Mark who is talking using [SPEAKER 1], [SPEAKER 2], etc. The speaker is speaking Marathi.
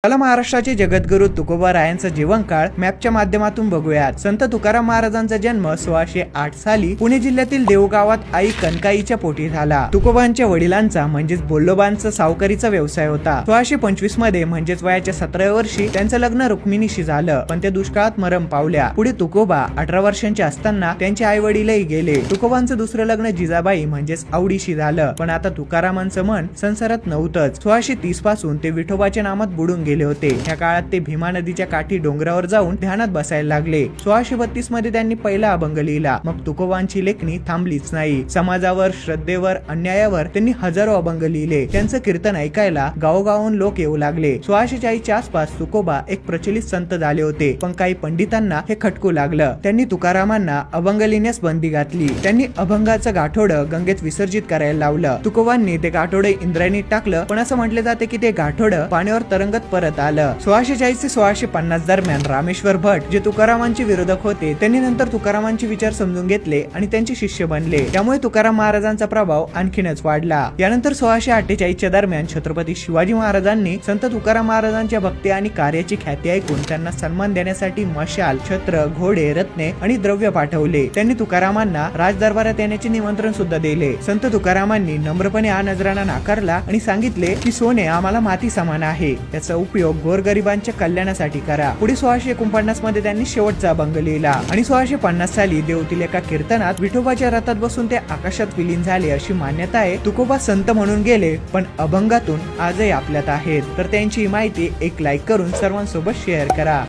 [SPEAKER 1] चला महाराष्ट्राचे जगद्गुरु तुकोबारायांचा जीवनकाळ मॅपच्या माध्यमातून बघूयात। संत तुकाराम महाराजांचा जन्म 1608 साली पुणे जिल्ह्यातील देवगावात आई कनकाईच्या पोटी झाला। तुकोबांच्या वडिलांचा म्हणजेच बोल्लोबांचा सावकारीचा व्यवसाय होता। 1625 मध्ये म्हणजेच वयाच्या 17व्या वर्षी त्यांचं लग्न रुक्मिणीशी झालं, पण ते दुष्काळात मरण पावल्या। पुढे तुकोबा 18 वर्षांचे असताना त्यांचे आई वडीलही गेले। तुकोबांचं दुसरं लग्न जिजाबाई म्हणजेच आवडीशी झालं, पण आता तुकारामांचं मन संसारात नव्हतंच। 1630 पासून ते विठोबाच्या नामात बुडून गेले होते। या काळात ते भीमा नदीच्या काठी डोंगरावर जाऊन ध्यानात बसायला लागले। 1632 मध्ये त्यांनी पहिला अभंग लिहिला। मग तुकोबांची लेखणी थांबलीच नाही। समाजावर, श्रद्धेवर, अन्यायावर त्यांनी हजारो अभंग लिहिले। त्यांचं कीर्तन ऐकायला गावोगावून लोक येऊ लागले। 1640च्या आसपास तुकोबा एक प्रचलित संत झाले होते, पण काही पंडितांना हे खटकू लागलं। त्यांनी तुकारामांना अभंग लिहिण्यास बंदी घातली। त्यांनी अभंगाचं गाठोडं गंगेत विसर्जित करायला लावलं। तुकोबांनी ते गाठोडे इंद्रायणीत टाकलं, पण असं म्हटले जाते की ते गाठोडं पाण्यावर तरंगत परत आलं। 1640 ते 1650 दरम्यान रामेश्वर भट जे तुकारामांचे विरोधक होते, त्यांनी नंतर तुकारामांचे विचार समजून घेतले आणि त्यांचे शिष्य बनले। त्यामुळे तुकाराम महाराजांचा प्रभाव आणखीनच वाढला। यानंतर 1648च्या दरम्यान छत्रपती शिवाजी महाराजांनी संत तुकाराम महाराजांच्या भक्ती आणि कार्याची ख्याती ऐकून त्यांना सन्मान देण्यासाठी मशाल, छत्र, घोडे, रत्ने आणि द्रव्य पाठवले। त्यांनी तुकारामांना राजदरबारात येण्याचे निमंत्रण सुद्धा दिले। संत तुकारामांनी नम्रपणे हा नजराणा नाकारला आणि सांगितले की सोने आम्हाला माती समान आहे, त्याचा उपयोग गोरगरिबांच्या कल्याणासाठी करा। पुढे 1649 मध्ये त्यांनी शेवटचा अभंग लिहिला आणि 1650 साली देवतील एका कीर्तनात विठोबाच्या रथात बसून ते आकाशात विलीन झाले अशी मान्यता आहे। तुकोबा संत म्हणून गेले, पण अभंगातून आजही आपल्यात आहेत। तर त्यांची माहिती एक लाईक करून सर्वांसोबत शेअर करा।